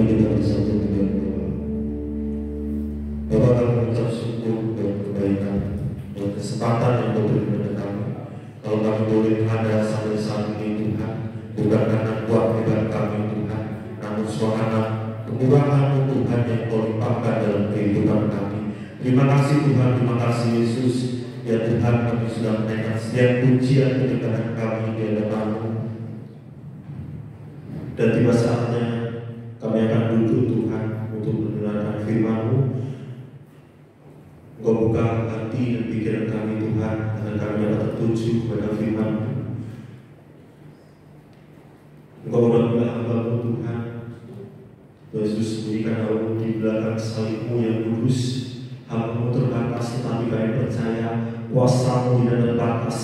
Mari kita bersatu dengan doa. Bapa, kami mengucap syukur buat kebaikan, buat kesempatan yang Kau beri kepada kami. Kalau kami boleh ada sampai saat ini Tuhan, bukan karena kuat hebat kami Tuhan, namun karena kemurahan Tuhan yang Kau limpahkan dalam kehidupan kami. Terima kasih Tuhan, terima kasih Yesus. Ya Tuhan, kami sudah menaikkan setiap pujian kebenaran kami di hadapan-Mu. Dan tiba saatnya kami akan duduk Tuhan untuk mendengarkan firman-Mu. Engkau buka hati dan pikiran kami Tuhan, agar kami dapat tertuju kepada firman-Mu. Engkau berdoa hamba-Mu Tuhan, Yesus berikan Allah di belakang salib-Mu yang lurus. Hamba-Mu terbatas, tetapi kami percaya kuasa-Mu tidak terbatas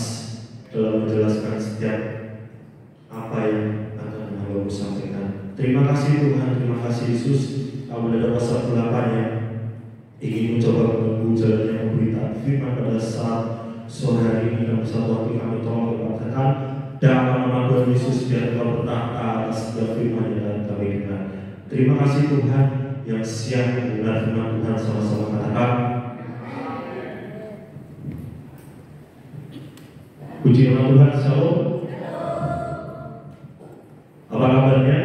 dalam menjelaskan setiap apa yang akan hamba-Mu sampaikan. Terima kasih Tuhan, terima kasih Yesus. Kami ada pasal 8 yang ingin mencoba menunggu jalannya pemberitaan firman pada saat sore hari ini. Dalam satu waktu kami tolong katakan dalam nama Tuhan Yesus, biar Engkau bertata atas setiap firman yang kami dengar. Terima kasih Tuhan yang siap mendengar firman Tuhan, sama-sama katakan puji nama Tuhan. Shalom. Apa kabarnya?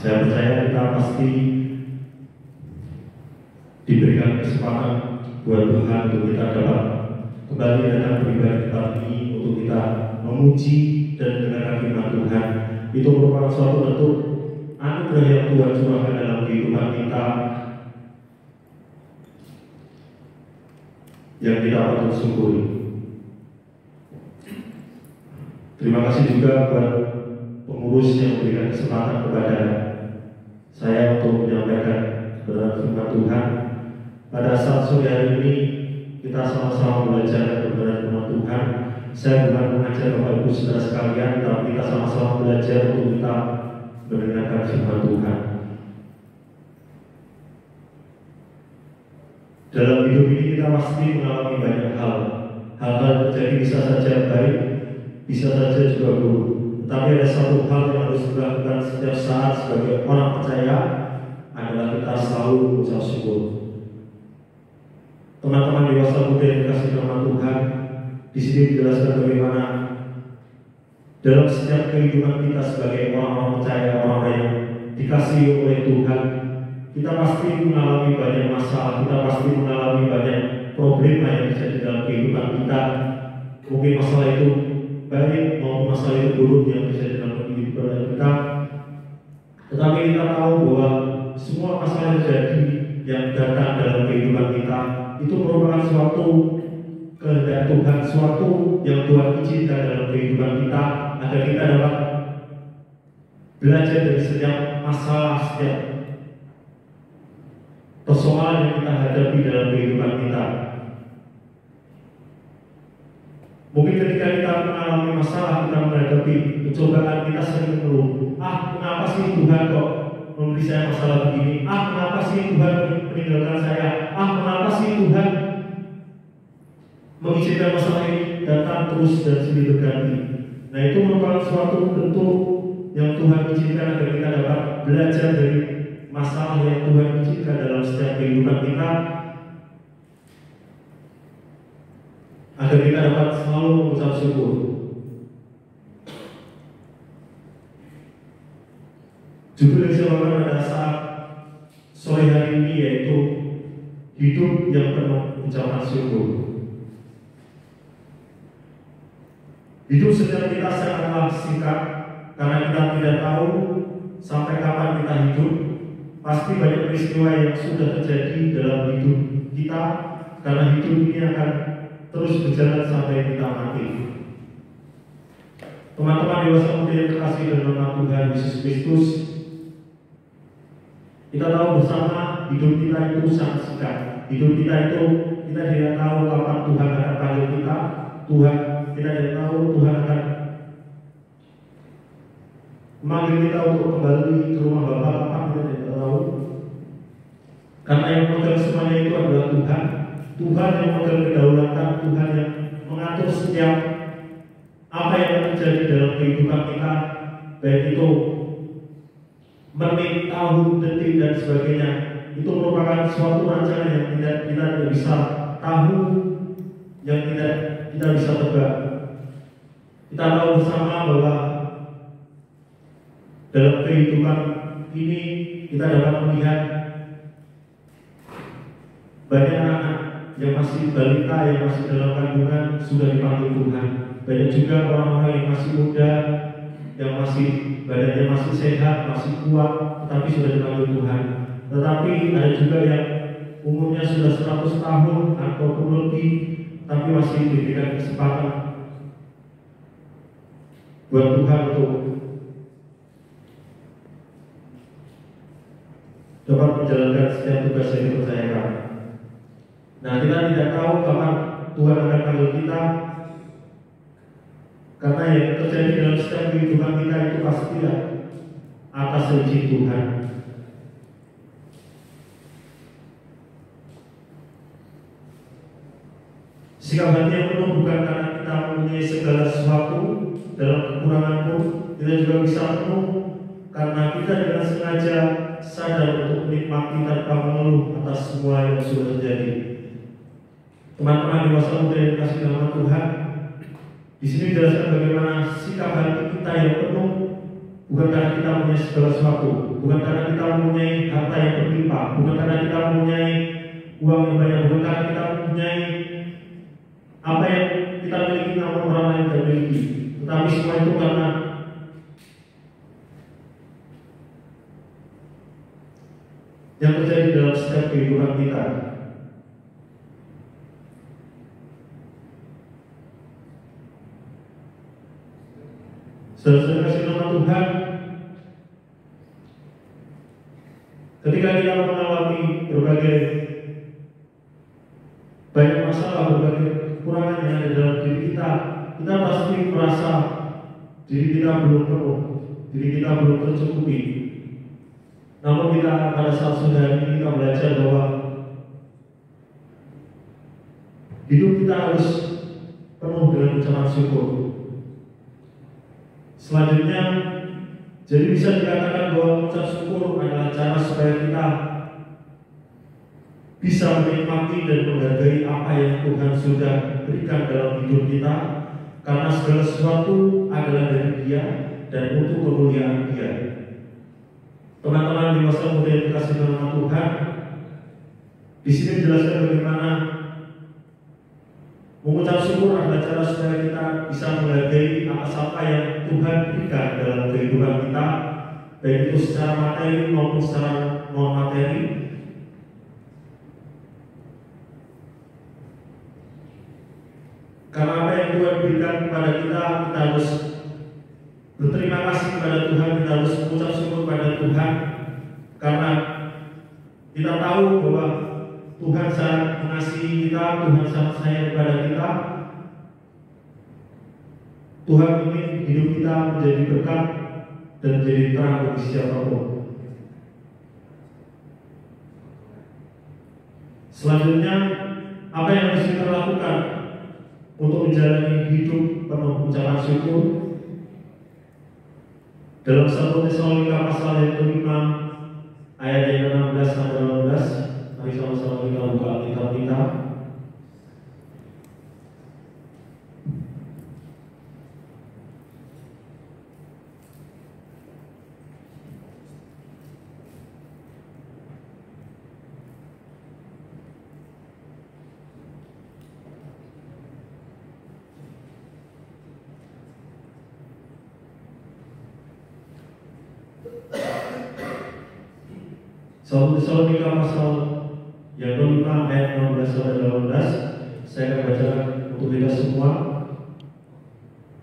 Saya percaya kita pasti diberikan kesempatan buat Tuhan untuk kita dapat kembali datang beribadah tempat ini, untuk kita memuji dan mendengarkan firman Tuhan. Itu merupakan suatu bentuk anugerah yang Tuhan curahkan dalam kehidupan kita, yang kita patut syukuri. Terima kasih juga buat pengurus yang memberikan kesempatan kepada saya untuk menyampaikan kebenaran firman Tuhan. Pada saat sore hari ini kita sama-sama belajar kebenaran firman Tuhan. Saya bukan mengajar Bapak Ibu Saudara sekalian, tapi kita sama-sama belajar untuk kita mendengarkan firman Tuhan. Dalam hidup ini kita pasti mengalami banyak hal. Hal-hal terjadi bisa saja baik, bisa saja juga buruk. Tetapi ada satu hal yang harus dilakukan setiap saat sebagai orang percaya, adalah kita selalu mengucap syukur. Teman-teman dewasa muda yang dikasih nama Tuhan, di sini dijelaskan bagaimana dalam setiap kehidupan kita sebagai orang-orang percaya, orang yang dikasihi oleh Tuhan, kita pasti mengalami banyak masalah, kita pasti mengalami banyak problema yang terjadi dalam kehidupan kita. Mungkin masalah itu baik maupun masalah itu buruk yang terjadi dalam kehidupan kita. Tetapi kita tahu bahwa semua masalah yang terjadi yang datang dalam kehidupan kita itu merupakan suatu kehendak Tuhan, suatu yang Tuhan izinkan dalam kehidupan kita, agar kita dapat belajar dari setiap masalah, setiap persoalan yang kita hadapi dalam kehidupan kita. Mungkin ketika kita mengalami masalah, kita menghadapi pencobaan, kita sering mengeluh, kenapa sih Tuhan kok memberi saya masalah begini? Kenapa sih Tuhan meninggalkan saya? Kenapa sih Tuhan mengizinkan masalah ini datang terus dan silih berganti? Nah, itu merupakan suatu bentuk yang Tuhan izinkan agar kita dapat belajar dari masalah yang Tuhan izinkan dalam setiap kehidupan kita, agar kita dapat selalu mengucap syukur. Judul yang saya bawakan pada saat sore hari ini yaitu hidup yang penuh ucapan syukur. Hidup setiap kita sangatlah singkat, karena kita tidak tahu sampai kapan kita hidup. Pasti banyak peristiwa yang sudah terjadi dalam hidup kita, karena hidup ini akan terus berjalan sampai kita mati. Teman-teman dewasa muda yang terkasih dalam nama Tuhan Yesus Kristus, kita tahu bersama hidup kita itu sangat singkat. Hidup kita itu kita tidak tahu kapan Tuhan akan panggil kita. Kita tidak tahu Tuhan akan memanggil kita untuk kembali ke rumah Bapa. Kapan kita tidak tahu. Karena yang memegang semuanya itu adalah Tuhan. Tuhan yang memegang kedaulatan, Tuhan yang mengatur setiap apa yang terjadi dalam kehidupan kita, baik itu menit, tahun, detik, dan sebagainya. Itu merupakan suatu rancangan yang kita tidak bisa tahu, yang tidak kita bisa tebak. Kita tahu bersama bahwa dalam kehidupan ini kita dapat melihat banyak anak yang masih balita, yang masih dalam kandungan sudah dipanggil Tuhan. Banyak juga orang-orang yang masih muda, yang masih badannya masih sehat, masih kuat, tetapi sudah dipanggil Tuhan. Tetapi ada juga yang umurnya sudah 100 tahun ataupun lebih, tapi masih diberikan kesempatan buat Tuhan untuk dapat menjalankan setiap tugas yang dipercayakan. Nah, kita tidak tahu kapan Tuhan akan panggil kita, karena yang terjadi dalam setiap kehidupan kita itu pasti tidak atas izin Tuhan. Sikap hati yang penuh bukan karena kita mempunyai segala sesuatu, dalam kekurangan pun kita juga bisa penuh karena kita dengan sengaja sadar untuk menikmati tanpa mengeluh atas semua yang sudah terjadi. Teman-teman dewasa muda yang dikasihi dalam Tuhan, di sini dijelaskan bagaimana sikap hati kita yang penuh bukan karena kita mempunyai segala sesuatu, bukan karena kita mempunyai harta yang berlimpah, bukan karena kita mempunyai uang yang banyak, bukan karena kita mempunyai apa yang kita miliki namun orang lain tidak miliki, tetapi semua itu karena yang terjadi dalam setiap kehidupan kita. Saudara kasih nama Tuhan, ketika kita mengalami berbagai banyak masalah, berbagai kekurangan yang ada dalam diri kita, kita pasti merasa diri kita belum penuh, diri kita belum tercukupi. Namun kita pada saat sudah ini kita belajar bahwa hidup kita harus penuh dengan ucapan syukur. Selanjutnya, jadi bisa dikatakan bahwa mengucap syukur adalah cara supaya kita bisa menikmati dan menghargai apa yang Tuhan sudah berikan dalam hidup kita, karena segala sesuatu adalah dari Dia dan untuk kemuliaan Dia. Teman-teman dewasa muda yang dikasihi nama Tuhan, di sini dijelaskan bagaimana mengucap syukur adalah cara supaya kita bisa menghargai apa yang Tuhan berikan dalam kehidupan kita, baik itu secara materi maupun secara non materi. Karena apa yang Tuhan berikan kepada kita, kita harus berterima kasih kepada Tuhan, kita harus mengucap syukur kepada Tuhan, karena kita tahu bahwa Tuhan sangat mengasihi kita, Tuhan sangat sayang kepada kita. Tuhan ingin hidup kita menjadi berkat dan menjadi terang bagi siapapun. Selanjutnya, apa yang harus kita lakukan untuk menjalani hidup penuh ucapan syukur? Dalam 1 Tesalonika pasal yang kelima ayat yang 16 sampai 18, mari sama-sama kita buka Alkitab kita. Satu Tesalonika pasal yang kelima ayat 16 sampai 18, saya akan bacakan untuk kita semua.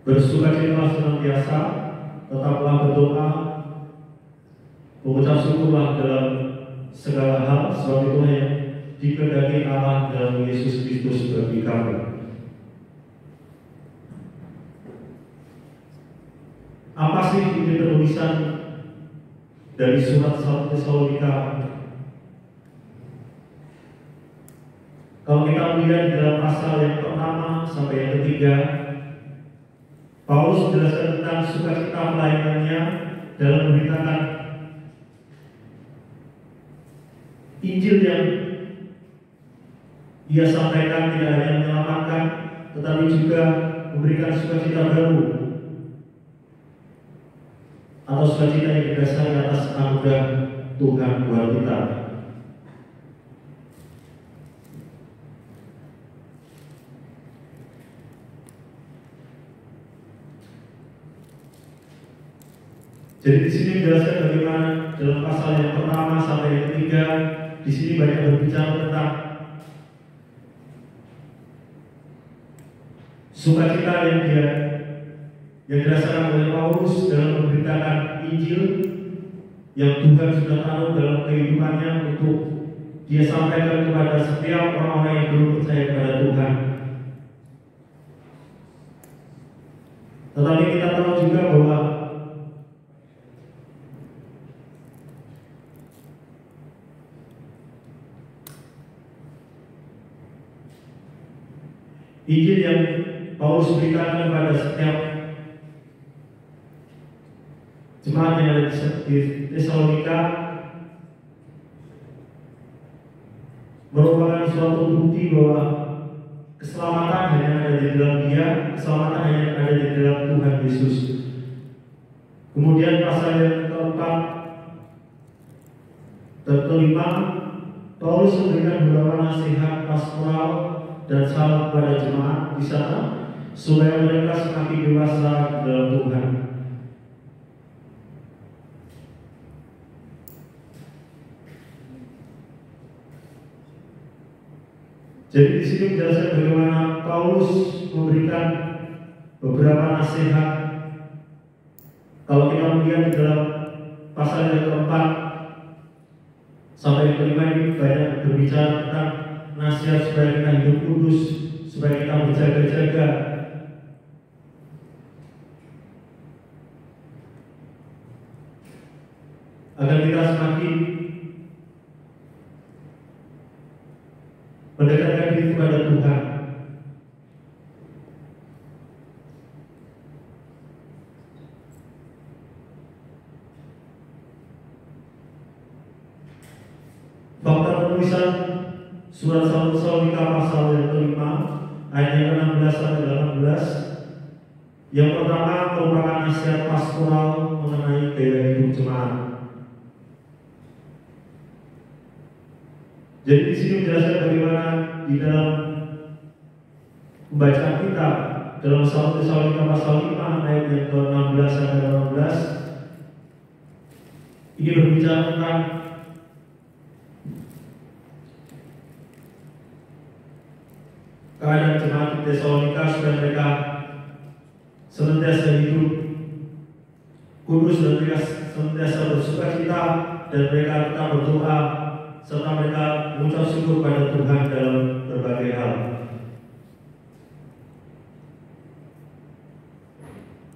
Bersukacitalah senantiasa, tetaplah berdoa, mengucap syukurlah dalam segala hal, sebab itulah yang dikehendaki Allah dalam Yesus Kristus bagi kamu. Apa sih ini penulisan dari surat 1 Tesalonika? Kalau kita melihat dalam pasal yang pertama sampai yang ketiga, Paulus menjelaskan tentang sukacita pelayanannya dalam memberitakan Injil yang Ia sampaikan tidak hanya menyelamatkan, tetapi juga memberikan sukacita baru atau sukacita yang didasari atas anugerah Tuhan buat kita. Jadi di sini menjelaskan bagaimana dalam pasal yang pertama sampai yang ketiga, di sini banyak berbicara tentang sukacita yang dirasakan oleh Paulus dalam memberitakan Injil yang Tuhan sudah taruh dalam kehidupannya untuk Dia sampaikan kepada setiap orang-orang yang belum percaya kepada Tuhan. Tetapi kita tahu juga bahwa Injil yang Paulus berikan kepada setiap jemaat yang ada di Tesalonika merupakan suatu bukti bahwa keselamatan hanya ada di dalam Dia, keselamatan hanya ada di dalam Tuhan Yesus. Kemudian pasal yang keempat dan kelima, Paulus memberikan beberapa nasihat pastoral dan salam kepada jemaat di sana supaya mereka semakin dewasa dalam Tuhan. Jadi di sini menjelaskan bagaimana Paulus memberikan beberapa nasihat. Kalau kita melihat di dalam pasal yang keempat sampai yang kelima ini banyak berbicara tentang nasihat supaya kita hidup kudus, supaya kita berjaga-jaga. Agar kita semakin mendekatkan diri kepada Tuhan. Fakta penulisan Surat 1 Tesalonika pasal yang kelima ayat yang ke-16 sampai 18. Yang pertama merupakan nasihat pastoral mengenai gaya hidup jemaat. Jadi di sini menjelaskan bagaimana di dalam pembacaan kita dalam 1 Tesalonika pasal 5 ayat yang ke-16 sampai 18 ini berbicara tentang keadaan jemaat di Tesalonika supaya mereka senantiasa hidup kudus dan mereka senantiasa bersukacita dan mereka tetap berdoa serta mereka mengucap syukur pada Tuhan dalam berbagai hal.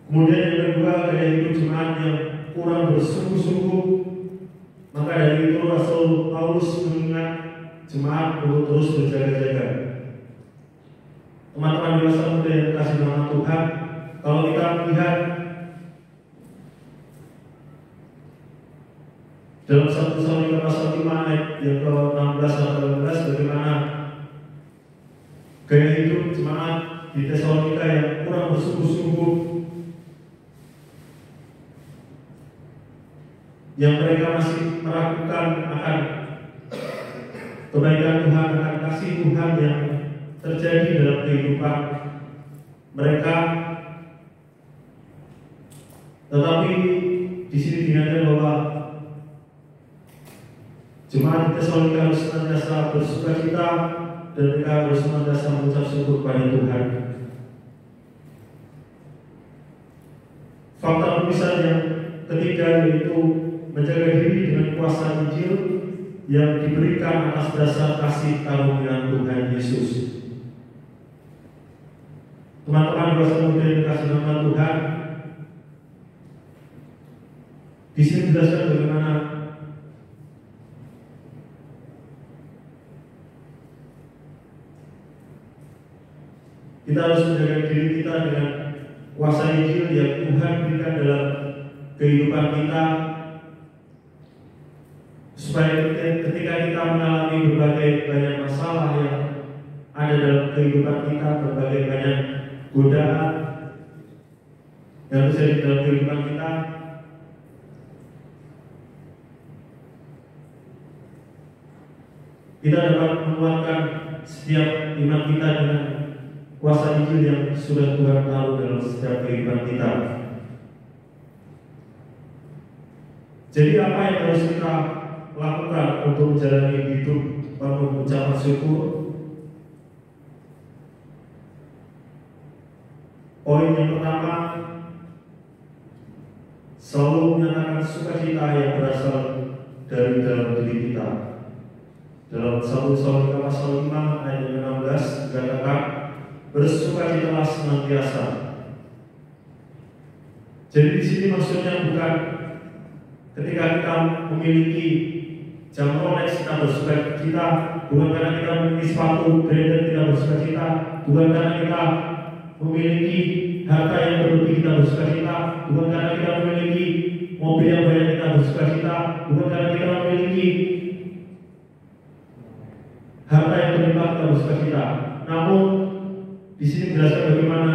Kemudian yang kedua, gaya hidup jemaat yang kurang bersungguh-sungguh. Maka dari itu Rasul Paulus mengingat jemaat untuk terus berjaga-jaga. Teman-teman dewasa muda yang dikasihi nama Tuhan, kalau kita melihat dalam 1 Tesalonika pasal 5 ayat yang ke-16 sampai 18 bagaimana gaya hidup jemaat di Tesalonika yang kurang bersungguh-sungguh, yang mereka masih meragukan akan kebaikan Tuhan, akan kasih Tuhan yang terjadi dalam kehidupan mereka. Tetapi di sini diingatkan bahwa jemaat di Tesalonika harus senantiasa bersukacita dan mereka harus senantiasa mengucap syukur kepada Tuhan. Fakta penulisan yang ketiga yaitu menjaga diri dengan kuasa Injil yang diberikan atas dasar kasih karunia Tuhan Yesus. Teman-teman dewasa muda yang dikasihi nama Tuhan, di sini dijelaskan bagaimana kita harus menjaga diri kita dengan kuasa Injil yang Tuhan berikan dalam kehidupan kita, supaya ketika kita mengalami berbagai banyak masalah yang ada dalam kehidupan kita, berbagai banyak godaan yang terjadi dalam kehidupan kita, kita dapat menguatkan setiap iman kita dengan kuasa Injil yang sudah Tuhan taruh dalam setiap kehidupan kita. Jadi apa yang harus kita lakukan untuk menjalani hidup penuh ucapan syukur? Poin yang pertama, selalu menyatakan sukacita yang berasal dari dalam diri kita. Dalam 1 Tesalonika pasal 5 ayat 16 dikatakan, bersukacitalah senantiasa. Jadi di sini maksudnya bukan ketika kita memiliki jam Rolex kita bersukacita, bukan karena kita memiliki sepatu branded kita bersukacita, bukan karena kita memiliki harta yang berlebih kita bersukacita, bukan karena kita memiliki mobil yang banyak kita bersukacita, bukan karena kita memiliki harta yang berlimpah kita bersukacita. Namun di sini menjelaskan bagaimana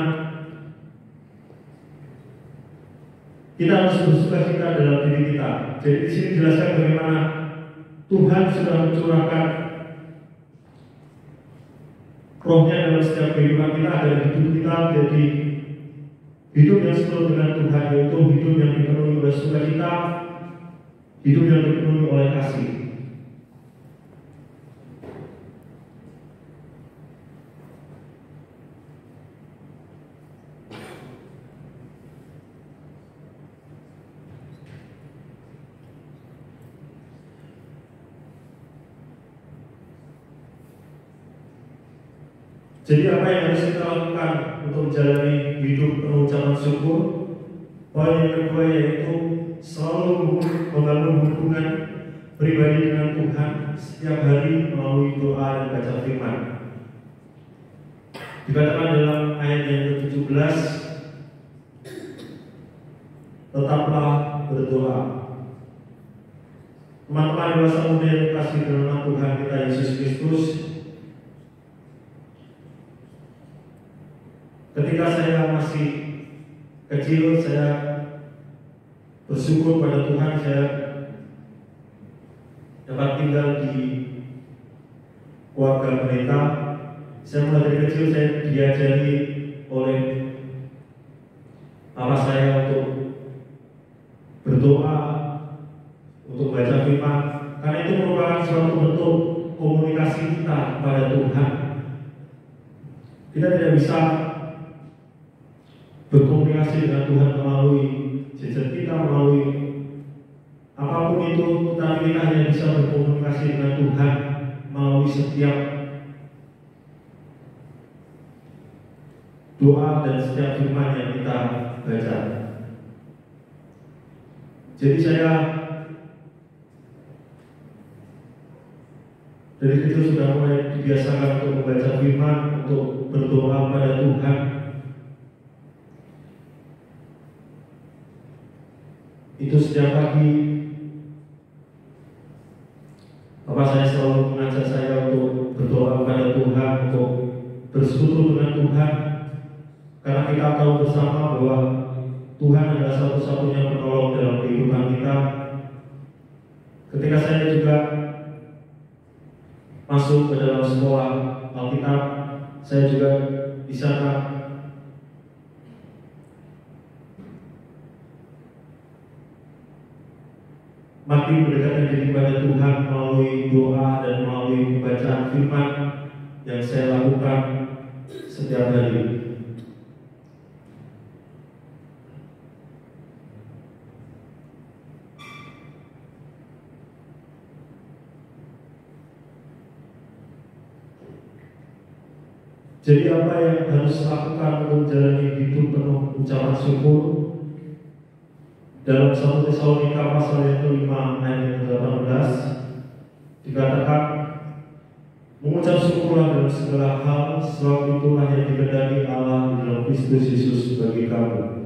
kita harus bersukacita dalam diri kita. Jadi di sini dijelaskan bagaimana Tuhan sudah mencurahkan Roh-Nya dalam setiap kehidupan kita, agar hidup kita menjadi hidup yang sepenuh dengan Tuhan, yaitu hidup yang dipenuhi oleh sukacita, hidup yang dipenuhi oleh kasih. Jadi apa yang harus kita lakukan untuk menjalani hidup penuh ucapan syukur? Poin yang kedua yaitu selalu membangun hubungan pribadi dengan Tuhan setiap hari melalui doa dan baca firman. Dikatakan dalam ayat yang ke-17, tetaplah berdoa. Teman-teman dewasa muda yang dikasihi dalam Tuhan kita Yesus Kristus, ketika saya masih kecil, saya bersyukur pada Tuhan saya dapat tinggal di keluarga pendeta. Saya mulai dari kecil saya diajari oleh papa saya untuk berdoa, untuk baca firman, karena itu merupakan suatu bentuk komunikasi kita kepada Tuhan. Kita tidak bisa berkomunikasi dengan Tuhan melalui jajan kita, melalui apapun itu, tapi kita hanya bisa berkomunikasi dengan Tuhan melalui setiap doa dan setiap firman yang kita baca. Jadi saya dari kecil sudah mulai dibiasakan untuk membaca firman, untuk berdoa pada Tuhan. Itu setiap pagi Bapak saya selalu mengajak saya untuk berdoa kepada Tuhan, untuk bersekutu dengan Tuhan, karena kita tahu bersama bahwa Tuhan adalah satu-satunya penolong dalam kehidupan kita. Ketika saya juga masuk ke dalam sekolah Alkitab, saya juga di sana makin mendekatkan diri kepada Tuhan melalui doa dan melalui pembacaan firman yang saya lakukan setiap hari. Jadi apa yang harus lakukan untuk menjalani hidup penuh ucapan syukur? Dalam 1 Tesalonika pasal yang ke-5 ayat yang ke-18 dikatakan, mengucap syukurlah dalam segala hal, sebab itulah yang dikehendaki Allah di dalam Kristus Yesus bagi kamu.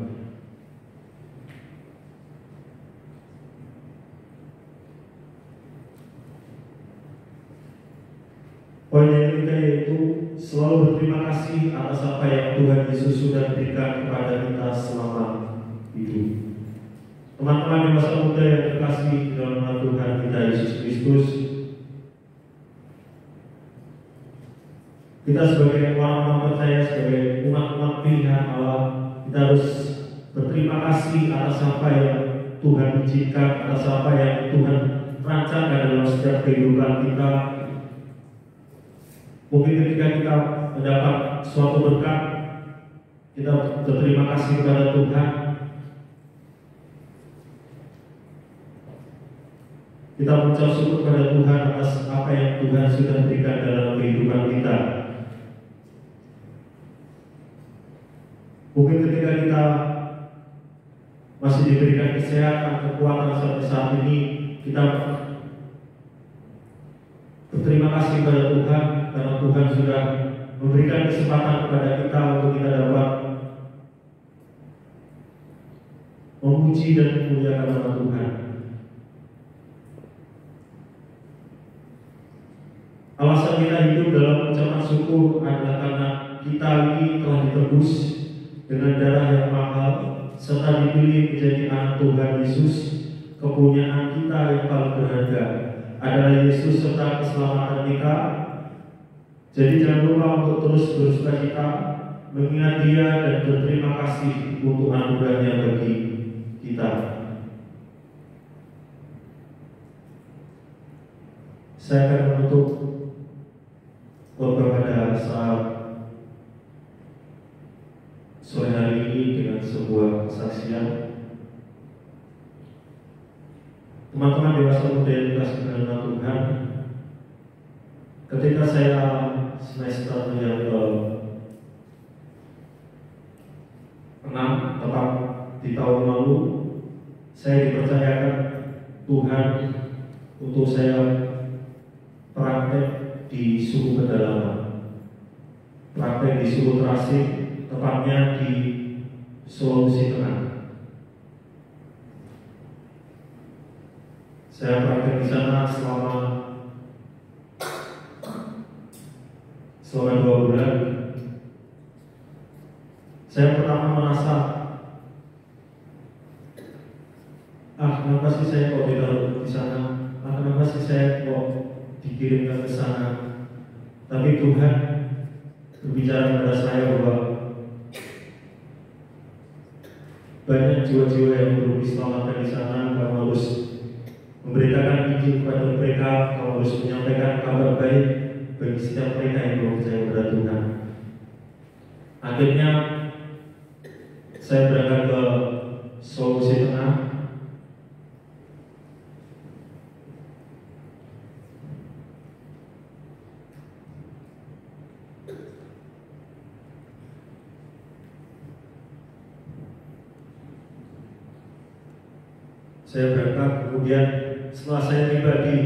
Poin yang ketiga yaitu selalu berterima kasih atas apa yang Tuhan Yesus sudah berikan kepada kita selama hidup. Teman-teman dewasa muda yang terkasih di dalam nama Tuhan kita Yesus Kristus, kita sebagai orang-orang percaya, sebagai umat-umat pilihan Allah, kita harus berterima kasih atas apa yang Tuhan izinkan, atas apa yang Tuhan rancangkan dalam setiap kehidupan kita. Mungkin ketika kita mendapat suatu berkat, kita berterima kasih kepada Tuhan. Kita mengucap syukur kepada Tuhan atas apa yang Tuhan sudah berikan dalam kehidupan kita. Mungkin ketika kita masih diberikan kesehatan, kekuatan sampai saat ini, kita berterima kasih kepada Tuhan karena Tuhan sudah memberikan kesempatan kepada kita untuk kita dapat memuji dan memuliakan nama Tuhan. Alasan kita hidup dalam ucapan syukur adalah karena kita ini telah ditebus dengan darah yang mahal serta dipilih menjadi anak Tuhan Yesus. Kepunyaan kita yang paling berharga adalah Yesus serta keselamatan kita. Jadi jangan lupa untuk terus bersukacita, mengingat Dia dan berterima kasih untuk anugerahnya bagi kita. Saya akan menutup khotbah pada saat sore hari ini dengan sebuah kesaksian. Teman-teman dewasa muda yang dikasihi dalam Tuhan, ketika saya semester yang ke-6, tepat di tahun lalu, saya dipercayakan Tuhan untuk saya praktek di suku pedalaman, praktek di suku Terasik, tepatnya di Sulawesi Tengah. Saya praktek di sana selama 2 bulan. Saya pertama merasa, kenapa sih saya kok ditaruh di sana? Kenapa sih saya kok dikirimkan ke sana? Tapi Tuhan berbicara kepada saya bahwa banyak jiwa-jiwa yang belum diselamatkan di sana. Kamu harus memberitakan Injil kepada mereka. Kamu harus menyampaikan kabar baik bagi setiap mereka yang belum percaya kepada Tuhan. Akhirnya saya berangkat ke Sulawesi Tengah. Saya berangkat, kemudian setelah saya tiba di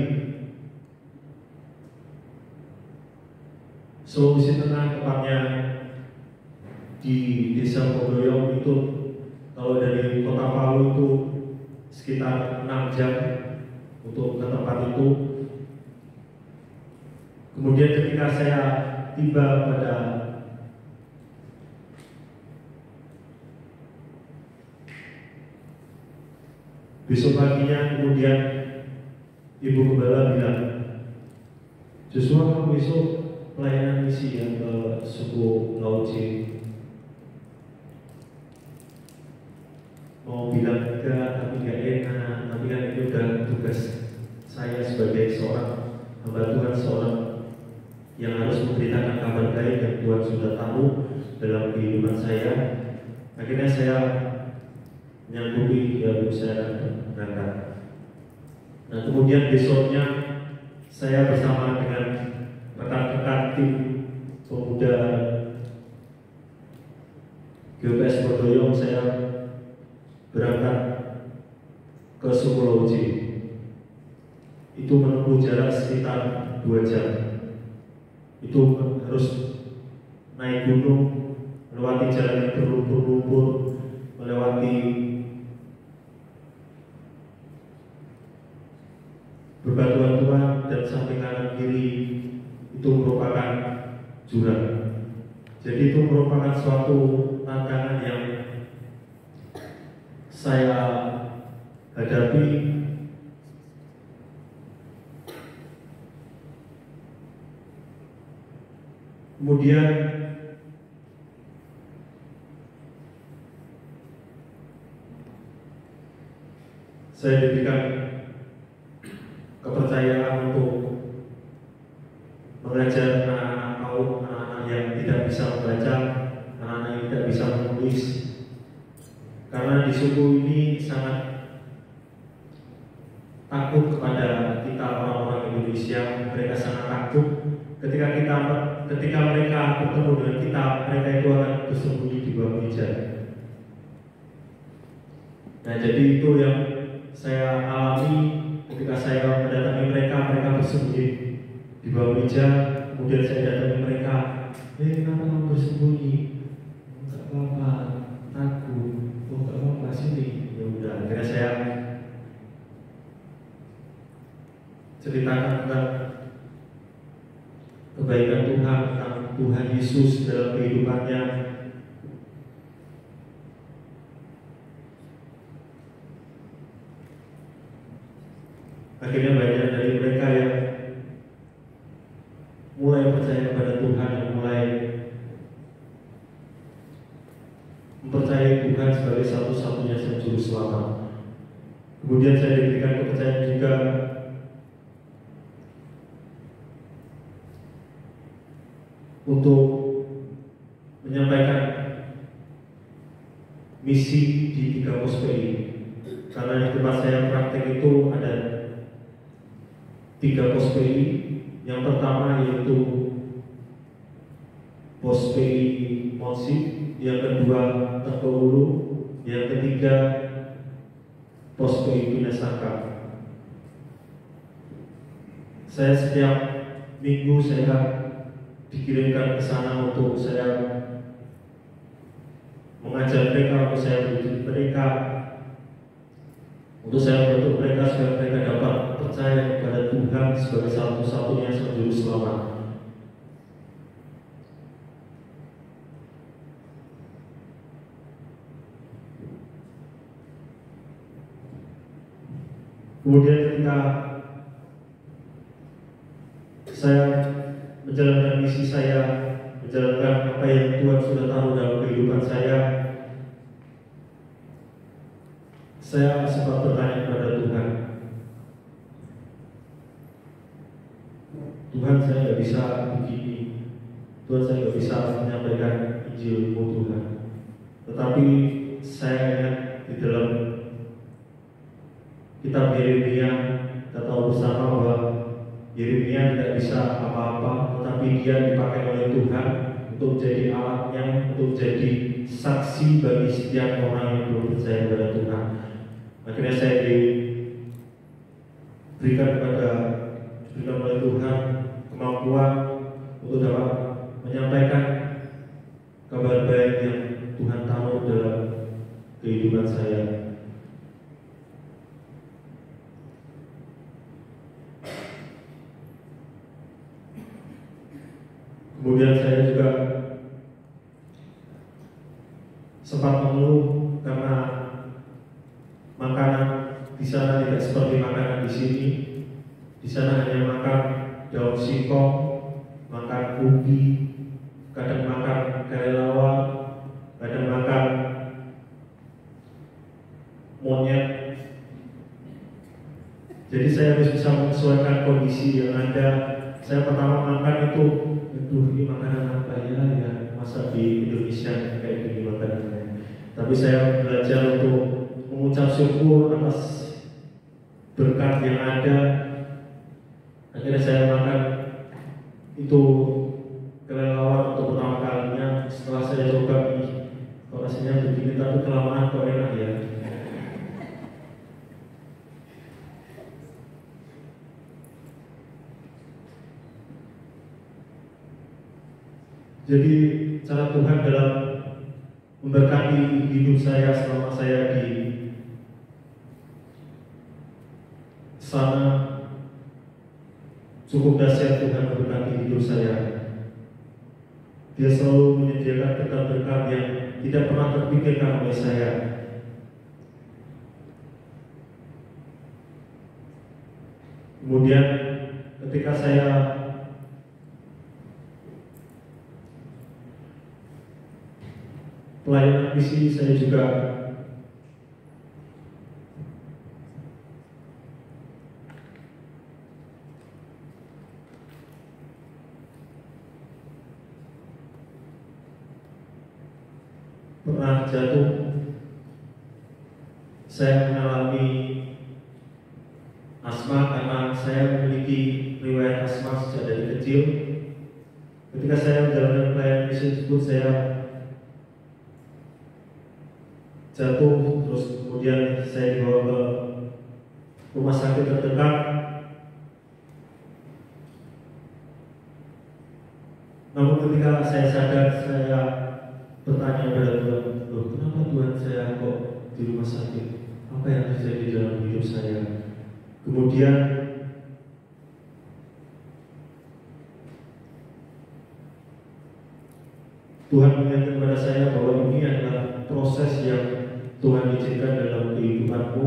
Sulawesi Tengah, tepatnya di Desa Podoyong, itu kalau dari Kota Palu itu sekitar 6 jam untuk ke tempat itu. Kemudian ketika saya tiba pada besok paginya, kemudian Ibu Gembala bilang, Joshua, kamu besok pelayanan misi yang ke suku Lauci. Mau bilang enggak, tapi enggak enak. Tapi kan itu udah tugas saya sebagai seorang hamba Tuhan, seorang yang harus memberitakan kabar baik yang Tuhan sudah tahu dalam kehidupan saya. Akhirnya saya menyanggupi, ya saya berangkat. Nah kemudian besoknya saya bersama dengan rekan-rekan tim pemuda GPS Podoyong, saya berangkat ke suku Lauci. Itu menempuh jarak sekitar 2 jam. Itu harus naik gunung, melewati jalan yang berlumpur-lumpur, melewati berbatuan-batuan, dan samping kanan kiri itu itu merupakan jurang. Jadi itu merupakan suatu tantangan yang saya hadapi. Kemudian saya diberikan kepercayaan untuk mengajar anak-anak PAUD, anak-anak yang tidak bisa membaca, anak-anak yang tidak bisa menulis. Karena di suku ini sangat takut kepada kita orang-orang Indonesia. Mereka sangat takut ketika mereka bertemu dengan kita, mereka itu akan bersembunyi di bawah meja. Nah, jadi itu yang saya alami ketika saya mendatangi mereka. Mereka bersembunyi di bawah meja. Kemudian saya datangi mereka, kenapa kamu bersembunyi? Enggak apa-apa, takut. Oh, enggak apa-apa, sini. Ya udah, akhirnya saya ceritakan tentang kebaikan Tuhan, tentang Tuhan Yesus dalam kehidupannya. Akhirnya banyak dari mereka yang mulai percaya kepada Tuhan, yang mulai mempercayai Tuhan sebagai satu-satunya juru selamat. Kemudian saya diberikan kepercayaan juga untuk menyampaikan misi di 3 pos PI. Karena di tempat saya praktek itu ada 3 pos PI. Yang pertama yaitu pos PI Monsi, yang kedua Tekoulu, yang ketiga pos PI Pinasaka. Saya setiap minggu saya dikirimkan ke sana untuk saya mengajar mereka, untuk saya mendidik mereka, untuk saya membantu mereka supaya mereka dapat percaya kepada Tuhan sebagai satu-satunya juru selamat. Kemudian ketika saya menjalankan misi saya, menjalankan apa yang Tuhan sudah taruh dalam kehidupan saya sempat bertanya kepada Tuhan, Tuhan, saya nggak bisa begini, Tuhan, saya nggak bisa menyampaikan Injil-Mu Tuhan. Tetapi saya ingat di dalam kitab Yeremia, kita tahu bersama bahwa Yeremia tidak bisa apa-apa, tetapi dia dipakai oleh Tuhan untuk jadi alatnya, untuk jadi saksi bagi setiap orang yang belum percaya kepada Tuhan. Akhirnya saya diberikan oleh Tuhan kemampuan untuk dapat menyampaikan kabar baik yang Tuhan taruh dalam kehidupan saya. Kemudian saya juga sempat mengeluh karena makanan di sana tidak seperti makanan di sini. Di sana hanya makan daun singkong, makan ubi, kadang makan kelelawar, kadang makan monyet. Jadi saya harus bisa menyesuaikan kondisi yang ada. Saya pertama makan itu, ini makanan apa ya? Masa di Indonesia kayak gini makanannya. Tapi saya belajar untuk mengucap syukur atas berkat yang ada. Akhirnya saya makan itu kelelawar untuk pertama kalinya. Setelah saya coba, kok rasanya begini, tapi kelamaan kok enak ya. Jadi cara Tuhan dalam memberkati hidup saya selama saya di sana Cukup dahsyat Tuhan memberkati hidup saya. Dia selalu menyediakan berkat-berkat yang tidak pernah terpikirkan oleh saya. Kemudian ketika saya pelayanan misi, saya juga pernah jatuh. Saya mengalami asma karena saya memiliki riwayat asma sejak dari kecil. Ketika saya menjalankan pelayanan misi tersebut, saya jatuh, terus kemudian saya dibawa ke rumah sakit terdekat. Namun ketika saya sadar, saya bertanya pada Tuhan, loh, kenapa Tuhan saya kok di rumah sakit? Apa yang terjadi dalam hidup saya? Kemudian Tuhan mengingatkan kepada saya bahwa ini adalah proses yang Tuhan izinkan dalam kehidupanmu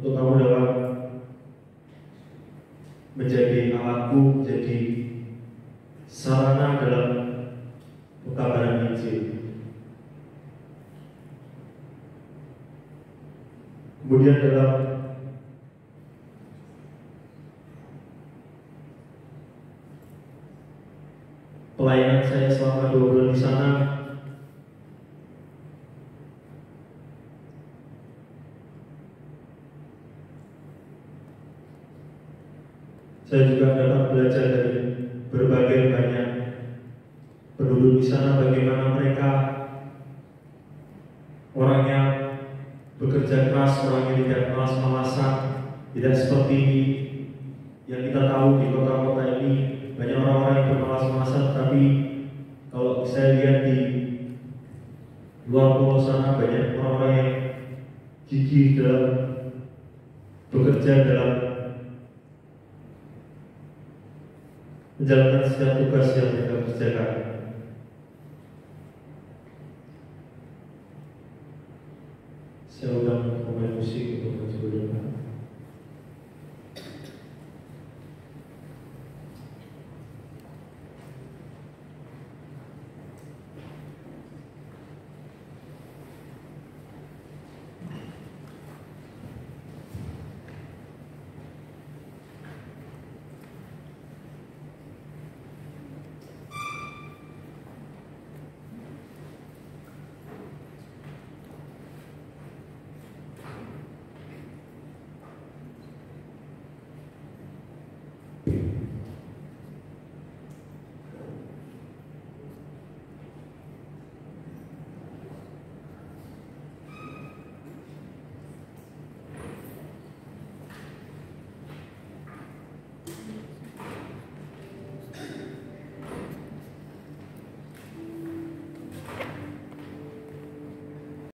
untuk kamu dapat menjadi alatku, menjadi sarana dalam pekabaran Injil. Kemudian dalam pelayanan saya selama 2 bulan di sana, saya juga dapat belajar dari berbagai banyak penduduk di sana, bagaimana mereka orangnya bekerja keras, orangnya tidak malas-malasan, tidak seperti yang kita tahu di kota-kota ini. Banyak orang-orang yang bermalas-malasan, tapi kalau saya lihat di luar pulau sana, banyak orang-orang yang gigih dalam bekerja, dalam menjalankan setiap tugas yang mereka kerjakan.